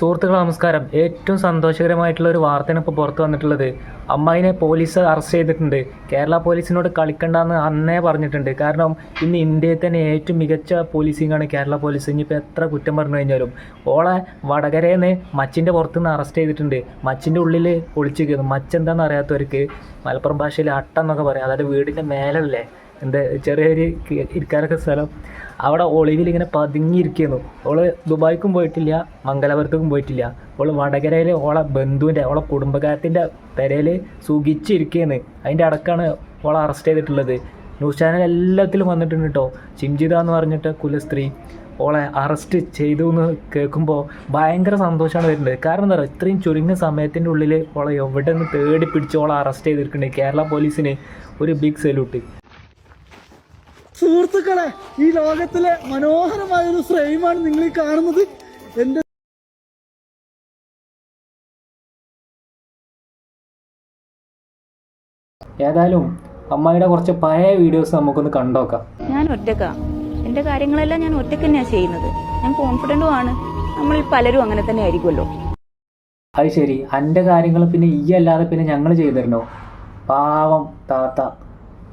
സുഹൃത്തുക്കളെ നമസ്കാരം. ഏറ്റവും സന്തോഷകരമായിട്ടുള്ള ഒരു വാർത്തയാണ് ഇപ്പോൾ പുറത്ത് വന്നിട്ടുള്ളത്. അമ്മായിനെ പോലീസ് അറസ്റ്റ് ചെയ്തിട്ടുണ്ട്. കേരള പോലീസിനോട് കളിക്കണ്ടെന്ന് അന്നേ പറഞ്ഞിട്ടുണ്ട്. കാരണം ഇന്ന് ഇന്ത്യയിൽ തന്നെ ഏറ്റവും മികച്ച പോലീസിങ്ങാണ് കേരള പോലീസ്. ഇനിയിപ്പോൾ എത്ര കുറ്റം പറഞ്ഞു കഴിഞ്ഞാലും ഓളെ വടകരയിൽ നിന്ന് മച്ചിൻ്റെ പുറത്തുനിന്ന് അറസ്റ്റ് ചെയ്തിട്ടുണ്ട്. മച്ചിൻ്റെ ഉള്ളിൽ ഒളിച്ചിരിക്കുന്നു. മച്ചെന്താണെന്ന് അറിയാത്തവർക്ക് മലപ്പുറം ഭാഷയിൽ അട്ടെന്നൊക്കെ പറയാം. അതായത് വീടിൻ്റെ മേലല്ലേ എന്താ ചെറിയൊരു ഇരിക്കാനൊക്കെ സ്ഥലം, അവിടെ ഒളിവിൽ ഇങ്ങനെ പതുങ്ങിയിരിക്കുന്നു. ഓള് ദുബായ്ക്കും പോയിട്ടില്ല, മംഗലാപുരത്തേക്കും പോയിട്ടില്ല. ഓള് വടകരയിൽ ഓളെ ബന്ധുവിൻ്റെ ഓളെ കുടുംബക്കാരത്തിൻ്റെ പെരയിൽ സുഖിച്ചിരിക്കുകയാണ്. അതിൻ്റെ അടക്കാണ് ഓളെ അറസ്റ്റ് ചെയ്തിട്ടുള്ളത്. ന്യൂസ് ചാനൽ എല്ലാത്തിലും വന്നിട്ടുണ്ട് കേട്ടോ. ചിംജിത എന്ന് പറഞ്ഞിട്ട് കുലസ്ത്രീ ഓളെ അറസ്റ്റ് ചെയ്തു എന്ന് കേൾക്കുമ്പോൾ ഭയങ്കര സന്തോഷമാണ് വരുന്നത്. കാരണം എന്താ പറയുക, ഇത്രയും ചുരുങ്ങിയ സമയത്തിൻ്റെ ഉള്ളിൽ ഓളെ എവിടെ നിന്ന് തേടി പിടിച്ച് ഓളെ അറസ്റ്റ് ചെയ്തിട്ടുണ്ട്. കേരള പോലീസിന് ഒരു ബിഗ് സല്യൂട്ട്. സുഹൃത്തുക്കളെ, ഈ ലോകത്തിലെ മനോഹരമായ ഒരു ഫ്രെയിമാണ് നിങ്ങൾ ഈ കാണുന്നത്. എന്റെ ഏതായാലും അമ്മായിയുടെ കുറച്ച് പഴയ വീഡിയോസ് നമുക്കൊന്ന് കണ്ടോക്കാം. ഞാൻ ഒറ്റക്കാ, എന്റെ കാര്യങ്ങളെല്ലാം ഞാൻ ഒറ്റക്ക് തന്നെയാണ് ചെയ്യുന്നത്. ഞാൻ കോൺഫിഡന്റും ആണ്. നമ്മളിൽ പലരും അങ്ങനെ തന്നെ ആയിരിക്കുമല്ലോ. അത് ശരി, എൻ്റെ കാര്യങ്ങൾ പിന്നെ ഈ അല്ലാതെ പിന്നെ ഞങ്ങൾ ചെയ്തിരുന്നോ? പാവം താത്ത,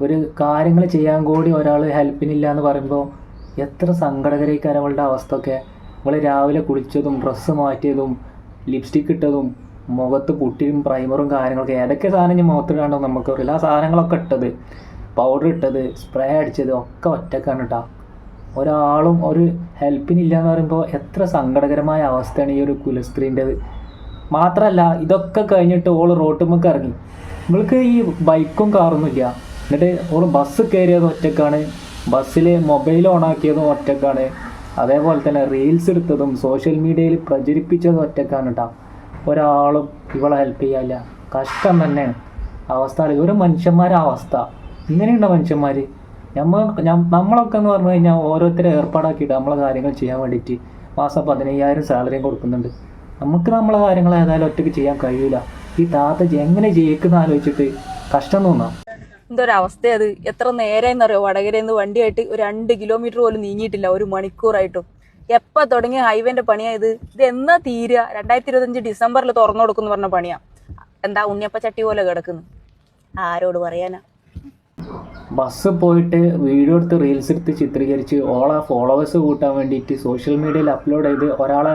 ഒരു കാര്യങ്ങൾ ചെയ്യാൻ കൂടി ഒരാൾ ഹെൽപ്പിനില്ല എന്ന് പറയുമ്പോൾ എത്ര സങ്കടകരമായിരിക്കും അവളുടെ അവസ്ഥ ഒക്കെ. നമ്മൾ രാവിലെ കുളിച്ചതും ഡ്രസ്സ് മാറ്റിയതും ലിപ്സ്റ്റിക്ക് ഇട്ടതും മുഖത്ത് പുട്ടിയും പ്രൈമറും കാര്യങ്ങളൊക്കെ ഏതൊക്കെ സാധനം ഞാൻ മുഖത്തിടാണ്ടോ നമുക്കറിയില്ല. ആ സാധനങ്ങളൊക്കെ ഇട്ടത്, പൗഡർ ഇട്ടത്, സ്പ്രേ അടിച്ചത് ഒക്കെ ഒറ്റക്കാണ് കേട്ടോ. ഒരാളും ഒരു ഹെൽപ്പിനില്ല എന്ന് പറയുമ്പോൾ എത്ര സങ്കടകരമായ അവസ്ഥയാണ് ഈ ഒരു കുലസ്ത്രീൻ്റെത്. മാത്രമല്ല ഇതൊക്കെ കഴിഞ്ഞിട്ട് ഓൾ റോട്ടുമ്മക്ക് ഇറങ്ങി. നമ്മൾക്ക് ഈ ബൈക്കും കാറൊന്നും ഇല്ല. എന്നിട്ട് ഓൾ ബസ് കയറിയത് ഒറ്റക്കാണ്, ബസ്സിൽ മൊബൈൽ ഓണാക്കിയതും ഒറ്റക്കാണ്, അതേപോലെ തന്നെ റീൽസ് എടുത്തതും സോഷ്യൽ മീഡിയയിൽ പ്രചരിപ്പിച്ചതും ഒറ്റക്കാണ് കേട്ടോ. ഒരാളും ഇവളെ ഹെൽപ്പ് ചെയ്യാനില്ല. കഷ്ടം തന്നെയാണ് അവസ്ഥ. ഒരു മനുഷ്യന്മാരെ അവസ്ഥ ഇങ്ങനെയുണ്ടോ മനുഷ്യന്മാർ? നമ്മളൊക്കെ എന്ന് പറഞ്ഞു കഴിഞ്ഞാൽ ഓരോരുത്തരെ ഏർപ്പാടാക്കിയിട്ട് നമ്മളെ കാര്യങ്ങൾ ചെയ്യാൻ വേണ്ടിയിട്ട് മാസം 15,000 സാലറിയും കൊടുക്കുന്നുണ്ട്. നമുക്ക് നമ്മളെ കാര്യങ്ങൾ ഏതായാലും ഒറ്റയ്ക്ക് ചെയ്യാൻ കഴിയില്ല. ഈ താത്ത എങ്ങനെ ജയിക്കുന്ന ആലോചിച്ചിട്ട് കഷ്ടം തോന്നാം. എന്തൊരവസ്ഥ അത്. എത്ര നേരമെന്നറിയോ വടകരയിൽ വണ്ടിയായിട്ട് ഒരു 2 കിലോമീറ്റർ പോലും നീങ്ങിയിട്ടില്ല, 1 മണിക്കൂറായിട്ടും. എപ്പോൾ തുടങ്ങിയ ഹൈവേന്റെ പണിയായത്? ഇത് എന്നാ തീരുക? 2025 ഡിസംബറിൽ തുറന്നു കൊടുക്കുന്നു പറഞ്ഞ പണിയാ. എന്താ ഉണ്ണിയപ്പ ചട്ടി പോലെ കിടക്കുന്നു. ആരോട് പറയാനാ? ബസ് പോയിട്ട് വീഡിയോ എടുത്ത് റീൽസ് എടുത്ത് ചിത്രീകരിച്ച് ഓളെ ഫോളോവേഴ്സ് കൂട്ടാൻ വേണ്ടിയിട്ട് സോഷ്യൽ മീഡിയയിൽ അപ്ലോഡ് ചെയ്ത് ഒരാളെ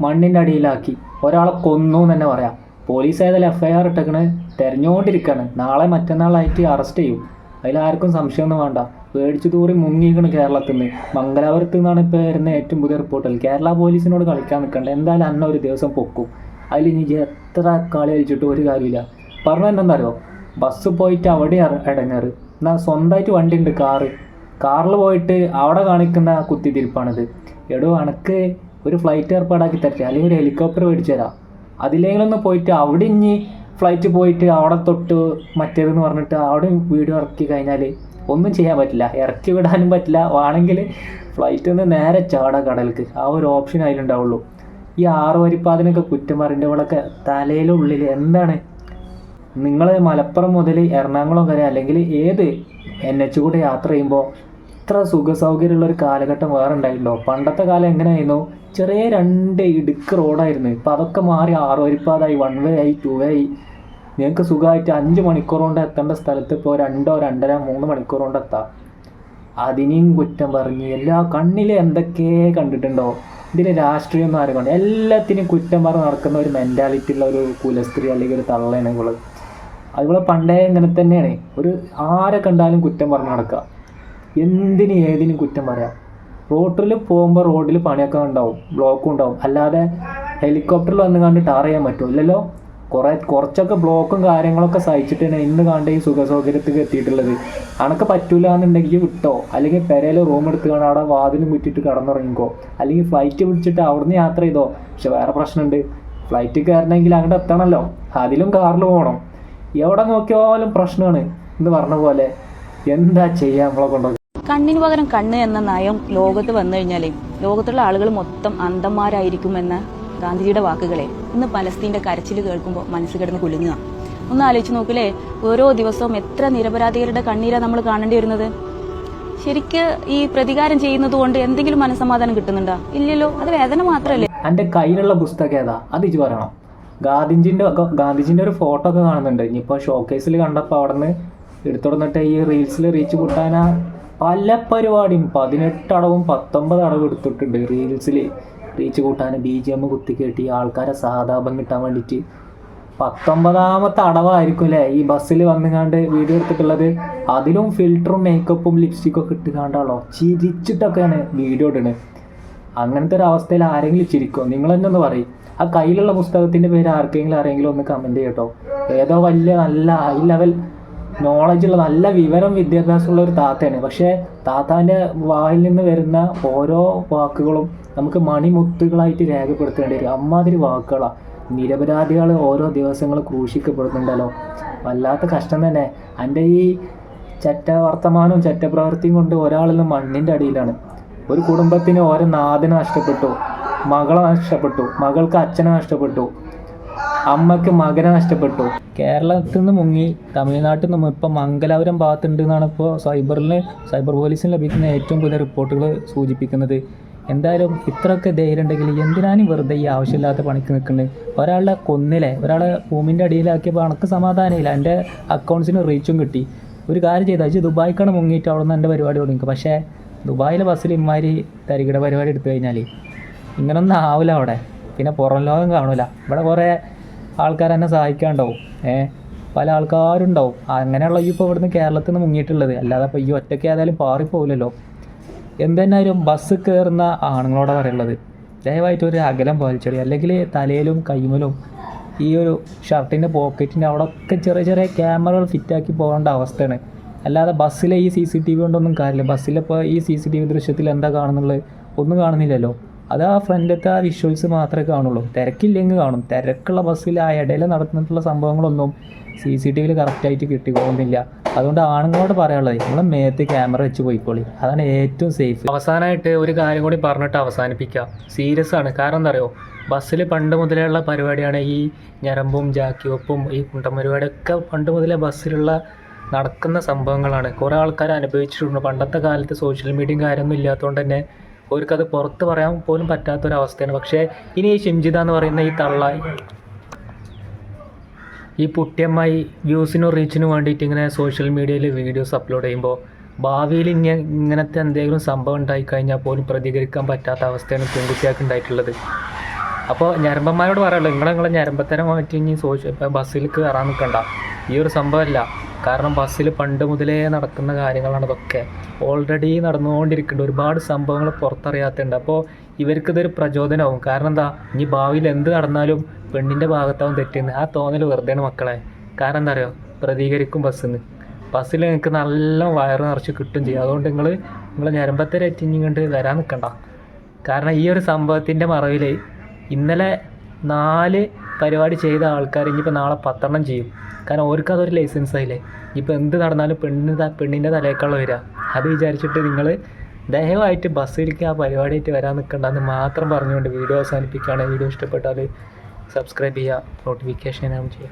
മണ്ണിൻ്റെ അടിയിലാക്കി, ഒരാളെ കൊന്നു എന്ന് തന്നെ പറയാം. പോലീസ് ഏതായാലും FIR ഇട്ടേക്കണ്, തെരഞ്ഞുകൊണ്ടിരിക്കുകയാണ്. നാളെ മറ്റന്നാളായിട്ട് അറസ്റ്റ് ചെയ്യും. അതിലാർക്കും സംശയമൊന്നും വേണ്ട. പേടിച്ചു തൂറി മുങ്ങിക്കണം കേരളത്തിൽ നിന്ന്. മംഗലാപുരത്ത് നിന്നാണ് ഇപ്പോൾ വരുന്ന ഏറ്റവും പുതിയ റിപ്പോർട്ടിൽ. കേരള പോലീസിനോട് കളിക്കാൻ നിൽക്കണ്ട. എന്തായാലും അന്ന ഒരു ദിവസം പൊക്കും. അതിൽ ഇനി എത്ര കളി കളിച്ചിട്ട് ഒരു കാര്യമില്ല. പറഞ്ഞ എന്താണെന്നറിയോ, ബസ് പോയിട്ട് അവിടെ ഇടങ്ങാറ്. എന്നാൽ സ്വന്തമായിട്ട് വണ്ടി ഉണ്ട്, കാറിൽ പോയിട്ട് അവിടെ കാണിക്കുന്ന കുത്തിത്തിരിപ്പാണിത്. എടോ അനക്ക് ഒരു ഫ്ലൈറ്റ് ഏർപ്പാടാക്കി തരട്ടെ, അല്ലെങ്കിൽ ഒരു ഹെലികോപ്റ്റർ മേടിച്ചു തരാം. അതിലെങ്കിലൊന്ന് പോയിട്ട് അവിടെ ഇനി ഫ്ലൈറ്റ് പോയിട്ട് അവിടെ തൊട്ട് മറ്റേതെന്ന് പറഞ്ഞിട്ട് അവിടെ വീഡിയോ ഇറക്കി കഴിഞ്ഞാൽ ഒന്നും ചെയ്യാൻ പറ്റില്ല. ഇറക്കി വിടാനും പറ്റില്ല. വേണമെങ്കിൽ ഫ്ലൈറ്റിൽ നിന്ന് നേരെ ചാടാ കടലിലേക്ക്. ആ ഒരു ഓപ്ഷൻ അതിലുണ്ടാവുള്ളൂ. ഈ 6 വരിപ്പാതിനൊക്കെ കുറ്റം പറയുന്നവളൊക്കെ തലയിലുള്ളിൽ എന്താണ്? നിങ്ങൾ മലപ്പുറം മുതൽ എറണാകുളം വരെ അല്ലെങ്കിൽ ഏത് NH കൂടെ യാത്ര ചെയ്യുമ്പോൾ ഇത്ര സുഖ സൗകര്യമുള്ളൊരു കാലഘട്ടം വേറെ ഉണ്ടായിട്ടുണ്ടോ? പണ്ടത്തെ കാലം എങ്ങനെയായിരുന്നു? ചെറിയ 2 ഇടുക്ക് റോഡായിരുന്നു. ഇപ്പം അതൊക്കെ മാറി 6 വരിപ്പാതായി, 1 വേ ആയി, 2 വേ ആയി. നിങ്ങൾക്ക് സുഖമായിട്ട് 5 മണിക്കൂർ കൊണ്ട് എത്തേണ്ട സ്ഥലത്ത് ഇപ്പോൾ 2, 2.5, 3 മണിക്കൂർ കൊണ്ട് എത്താം. അതിനെയും കുറ്റം പറഞ്ഞ് എല്ലാ കണ്ണിൽ എന്തൊക്കെ കണ്ടിട്ടുണ്ടോ? ഇതിന് രാഷ്ട്രീയമൊന്നും ആരും കണ്ടു. എല്ലാത്തിനും കുറ്റം പറഞ്ഞ് നടക്കുന്ന ഒരു മെൻറ്റാലിറ്റി ഉള്ള ഒരു കുലസ്ത്രീ അല്ലെങ്കിൽ ഒരു തള്ളയാണ് ഇവള്. അതുപോലെ പണ്ടേ ഇങ്ങനെ തന്നെയാണ്. ഒരു ആരെ കണ്ടാലും കുറ്റം പറഞ്ഞ് നടക്കുക. എന്തിനും ഏതിനും കുറ്റം പറയാം. റോട്ടിൽ പോകുമ്പോൾ റോഡിൽ പണിയൊക്കെ ഉണ്ടാവും, ബ്ലോക്കും ഉണ്ടാവും. അല്ലാതെ ഹെലികോപ്റ്ററിൽ വന്ന് കണ്ട് ടാർ ചെയ്യാൻ പറ്റുമോ? ഇല്ലല്ലോ. കുറച്ചൊക്കെ ബ്ലോക്കും കാര്യങ്ങളൊക്കെ സഹിച്ചിട്ടാണ് ഇന്ന് കണ്ട് ഈ സുഖ സൗകര്യത്തിൽ എത്തിയിട്ടുള്ളത്. അനക്ക് പറ്റൂല എന്നുണ്ടെങ്കിൽ വിട്ടോ, അല്ലെങ്കിൽ പെരയിൽ റൂം എടുത്ത് കാണാൻ അവിടെ വാതിലും വിട്ടിട്ട് കടന്നുറങ്ങിക്കോ, അല്ലെങ്കിൽ ഫ്ലൈറ്റ് പിടിച്ചിട്ട് അവിടുന്ന് യാത്ര ചെയ്തോ. പക്ഷെ വേറെ പ്രശ്നമുണ്ട്, ഫ്ലൈറ്റ് കയറണമെങ്കിൽ അങ്ങോട്ട് എത്തണമല്ലോ. അതിലും കാറിൽ പോകണം. എവിടെ നോക്കിയാലും പ്രശ്നമാണ് എന്ന് പറഞ്ഞ പോലെ. എന്താ ചെയ്യാൻ നമ്മളെ കൊണ്ടോ? കണ്ണിന് പകരം കണ്ണ് എന്ന നയം ലോകത്ത് വന്നു കഴിഞ്ഞാലേ ലോകത്തുള്ള ആളുകൾ മൊത്തം അന്ധന്മാരായിരിക്കുമെന്ന ഗാന്ധിജിയുടെ വാക്കുകളെ ഇന്ന് പലസ്തീന്റെ കരച്ചിൽ കേൾക്കുമ്പോൾ മനസ്സ് കിടന്ന് കുലുങ്ങുക. ഒന്ന് ആലോചിച്ച് നോക്കില്ലേ, ഓരോ ദിവസവും എത്ര നിരപരാധികളുടെ കണ്ണീരാണ് നമ്മൾ കാണേണ്ടി വരുന്നത്. ശരിക്ക് ഈ പ്രതികാരം ചെയ്യുന്നത് കൊണ്ട് എന്തെങ്കിലും മനസ്സമാധാനം കിട്ടുന്നുണ്ടോ? ഇല്ലല്ലോ. അത് വേദന മാത്രമല്ലേ. എൻ്റെ കയ്യിലുള്ള പുസ്തകം ഏതാ അത് ഇജ്ജ് പറയണം. ഗാന്ധിജിൻ്റെ ഒരു ഫോട്ടോ ഒക്കെ കാണുന്നുണ്ട്. ഇനിയിപ്പോൾ ഷോക്കേസിൽ കണ്ടപ്പോൾ അവിടെ നിന്ന് എടുത്തുകൊടുത്തിട്ട് ഈ റീൽസിൽ റീച്ച് കൂട്ടാനാ പല പരിപാടിയും 18 അടവും 19 അടവും എടുത്തിട്ടുണ്ട് റീൽസിൽ റീച്ച് കൂട്ടാൻ. BGM കുത്തിക്കേട്ടി ആൾക്കാരെ സഹതാപം കിട്ടാൻ വേണ്ടിയിട്ട് 19ാമത്തെ അടവായിരിക്കും അല്ലേ ഈ ബസ്സിൽ വന്നുകാണ്ട് വീഡിയോ എടുത്തിട്ടുള്ളത്. അതിലും ഫിൽറ്ററും മേക്കപ്പും ലിപ്സ്റ്റിക്കും ഒക്കെ ഇട്ട് കാണ്ടാണല്ലോ ചിരിച്ചിട്ടൊക്കെയാണ് വീഡിയോ ഇടുന്നത്. അങ്ങനത്തെ ഒരു അവസ്ഥയിൽ ആരെങ്കിലും ചിരിക്കുമോ? നിങ്ങൾ തന്നെ ഒന്ന് പറയും. ആ കയ്യിലുള്ള പുസ്തകത്തിൻ്റെ പേര് ആരെങ്കിലും ഒന്ന് കമൻറ്റ് ചെയ്യട്ടോ. ഏതോ വലിയ നല്ല ഹൈ ലെവൽ നോളജുള്ള നല്ല വിവരം വിദ്യാഭ്യാസമുള്ള ഒരു താത്തയാണ്. പക്ഷേ താത്താൻ്റെ വായിൽ നിന്ന് വരുന്ന ഓരോ വാക്കുകളും നമുക്ക് മണിമുത്തുകളായിട്ട് രേഖപ്പെടുത്തേണ്ടി വരും. അമ്മാതിരി വാക്കുകളാണ്. നിരപരാധികൾ ഓരോ ദിവസങ്ങൾ ക്രൂശിക്കപ്പെടുന്നുണ്ടല്ലോ. വല്ലാത്ത കഷ്ടം തന്നെ. എൻ്റെ ഈ ചെറ്റ വർത്തമാനവും ചെറ്റപ്രവൃത്തിയും കൊണ്ട് ഒരാളിൽ മണ്ണിൻ്റെ അടിയിലാണ്. ഒരു കുടുംബത്തിന് ഓരോ നാഥനെ നഷ്ടപ്പെട്ടു, മകളെ നഷ്ടപ്പെട്ടു, മകൾക്ക് അച്ഛനെ നഷ്ടപ്പെട്ടു, അമ്മയ്ക്ക് മകനെ നഷ്ടപ്പെട്ടു. കേരളത്തിൽ നിന്ന് മുങ്ങി തമിഴ്നാട്ടിൽ നിന്ന് ഇപ്പം മംഗലാപുരം ഭാഗത്തുണ്ട് എന്നാണ് ഇപ്പോൾ സൈബർ പോലീസിന് ലഭിക്കുന്ന ഏറ്റവും പുതിയ റിപ്പോർട്ടുകൾ സൂചിപ്പിക്കുന്നത്. എന്തായാലും ഇത്രയൊക്കെ ധൈര്യം ഉണ്ടെങ്കിൽ എന്തിനാനും വെറുതെ ഈ ആവശ്യമില്ലാത്ത പണിക്ക് നിൽക്കുന്നത്? ഒരാളെ കൊന്നില്ലേ, ഒരാളെ ഭൂമിൻ്റെ അടിയിലാക്കിയപ്പോൾ അണക്ക് സമാധാനമില്ല. എൻ്റെ അക്കൗണ്ട്സിന് റീച്ചും കിട്ടി. ഒരു കാര്യം ചെയ്താൽ വെച്ചാൽ ദുബായിക്കാണ് മുങ്ങിയിട്ട് അവിടെ നിന്ന് എൻ്റെ പരിപാടി തുടങ്ങി. പക്ഷേ ദുബായിലെ ബസ്സിൽ ഇമ്മാതിരി തരികിട പരിപാടി എടുത്തു കഴിഞ്ഞാൽ ഇങ്ങനൊന്നും ആവില്ല അവിടെ. പിന്നെ പുറം ലോകം കാണില്ല. ഇവിടെ കുറേ ആൾക്കാർ എന്നെ സഹായിക്കാനുണ്ടാവും, പല ആൾക്കാരുണ്ടാവും. അങ്ങനെയുള്ള ഈ ഇപ്പോൾ ഇവിടുന്ന് കേരളത്തിൽ നിന്ന് മുങ്ങിയിട്ടുള്ളത്. അല്ലാതെ ഇപ്പോൾ ഈ ഒറ്റയ്ക്ക് ഏതായാലും പാറിപ്പോവില്ലല്ലോ. എന്തെന്നാലും ബസ് കയറുന്ന ആണുങ്ങളോട് പറയുള്ളത്, ദയവായിട്ട് ഒരു അകലം പാലിച്ചടി. അല്ലെങ്കിൽ തലയിലും കൈമലും ഈ ഒരു ഷർട്ടിൻ്റെ പോക്കറ്റിൻ്റെ അവിടെയൊക്കെ ചെറിയ ചെറിയ ക്യാമറകൾ ഫിറ്റാക്കി പോകേണ്ട അവസ്ഥയാണ്. അല്ലാതെ ബസ്സിലെ ഈ CCTV കൊണ്ടൊന്നും കാര്യമില്ല. ബസ്സിലിപ്പോൾ ഈ CCTV ദൃശ്യത്തിൽ എന്താ കാണുന്നുള്ളത്? ഒന്നും കാണുന്നില്ലല്ലോ. അത് ആ ഫ്രണ്ടിലത്തെ ആ വിഷ്വൽസ് മാത്രമേ കാണുള്ളൂ. തിരക്കില്ലെങ്കിൽ കാണും. തിരക്കുള്ള ബസ്സിൽ ആ ഇടയിൽ നടന്നിട്ടുള്ള സംഭവങ്ങളൊന്നും CCTVയിൽ കറക്റ്റായിട്ട് കിട്ടിക്കൊള്ളുന്നില്ല. അതുകൊണ്ട് ആണുങ്ങളോട് പറയാനുള്ളത്, നിങ്ങൾ മേത്ത് ക്യാമറ വെച്ച് പോയിക്കോളി. അതാണ് ഏറ്റവും സേഫ്. അവസാനമായിട്ട് ഒരു കാര്യം കൂടി പറഞ്ഞിട്ട് അവസാനിപ്പിക്കാം. സീരിയസ് ആണ്. കാരണം എന്താ പറയുക, ബസ്സിൽ പണ്ട് മുതലുള്ള പരിപാടിയാണ് ഈ ഞരമ്പും ജാക്കിവെപ്പും ഈ കുണ്ടൻ പരിപാടിയൊക്കെ പണ്ട് മുതലേ ബസ്സിലുള്ള നടക്കുന്ന സംഭവങ്ങളാണ്. കുറേ ആൾക്കാർ അനുഭവിച്ചിട്ടുണ്ട്. പണ്ടത്തെ കാലത്ത് സോഷ്യൽ മീഡിയയും കാര്യമൊന്നും ഇല്ലാത്തതുകൊണ്ട് തന്നെ അവർക്കത് പുറത്ത് പറയാൻ പോലും പറ്റാത്തൊരവസ്ഥയാണ്. പക്ഷേ ഇനി ഈ ഷിംജിത എന്ന് പറയുന്ന ഈ തള്ള, ഈ പുട്ടിയമ്മായി വ്യൂസിനും റീച്ചിനും വേണ്ടിയിട്ട് ഇങ്ങനെ സോഷ്യൽ മീഡിയയിൽ വീഡിയോസ് അപ്ലോഡ് ചെയ്യുമ്പോൾ ഭാവിയിൽ ഇങ്ങനത്തെ എന്തെങ്കിലും സംഭവം ഉണ്ടായിക്കഴിഞ്ഞാൽ പോലും പ്രതികരിക്കാൻ പറ്റാത്ത അവസ്ഥയാണ് പെൺകുട്ടികൾക്ക് ഉണ്ടായിട്ടുള്ളത്. അപ്പോൾ ഞരമ്പന്മാരോട് പറയാമല്ലോ, നിങ്ങളെ ഞരമ്പത്തരം മാറ്റി ഇനി ബസ്സിൽ കയറാൻ നിൽക്കണ്ട. ഈ ഒരു സംഭവമല്ല. കാരണം ബസ്സിൽ പണ്ട് മുതലേ നടക്കുന്ന കാര്യങ്ങളാണ് ഇതൊക്കെ. ഓൾറെഡി നടന്നുകൊണ്ടിരിക്കുന്നുണ്ട്. ഒരുപാട് സംഭവങ്ങൾ പുറത്തറിയാത്തുണ്ട്. അപ്പോൾ ഇവർക്കിതൊരു പ്രചോദനമാവും. കാരണം എന്താ, ഇനി ഭാവിയിൽ എന്ത് നടന്നാലും പെണ്ണിൻ്റെ ഭാഗത്താവും തെറ്റുന്നത്. ആ തോന്നൽ വെറുതെയാണ് മക്കളെ. കാരണം എന്താ പറയുക, പ്രതികരിക്കും ബസ്സിൽ നിങ്ങൾക്ക് നല്ല വയറ് നിറച്ച് കിട്ടും ചെയ്യും. അതുകൊണ്ട് നിങ്ങൾ ഞരമ്പത്തരറ്റി ഇങ്ങോട്ട് വരാൻ നിൽക്കണ്ട. കാരണം ഈ ഒരു സംഭവത്തിൻ്റെ മറവിൽ ഇന്നലെ 4 പരിപാടി ചെയ്ത ആൾക്കാർ ഇനിയിപ്പോൾ നാളെ 10 ചെയ്യും. കാരണം അവർക്ക് അതൊരു ലൈസൻസ് ആയില്ലേ. ഇപ്പോൾ എന്ത് നടന്നാലും പെണ്ണിൻ്റെ തലേക്കുള്ള വരിക. അത് വിചാരിച്ചിട്ട് നിങ്ങൾ ദയവായിട്ട് ബസ്സിലേക്ക് ആ പരിപാടിയായിട്ട് വരാൻ നിൽക്കണ്ടെന്ന് മാത്രം പറഞ്ഞുകൊണ്ട് വീഡിയോ അവസാനിപ്പിക്കുകയാണ്. വീഡിയോ ഇഷ്ടപ്പെട്ടാൽ സബ്സ്ക്രൈബ് ചെയ്യുക, നോട്ടിഫിക്കേഷൻ ഓൺ ചെയ്യുക.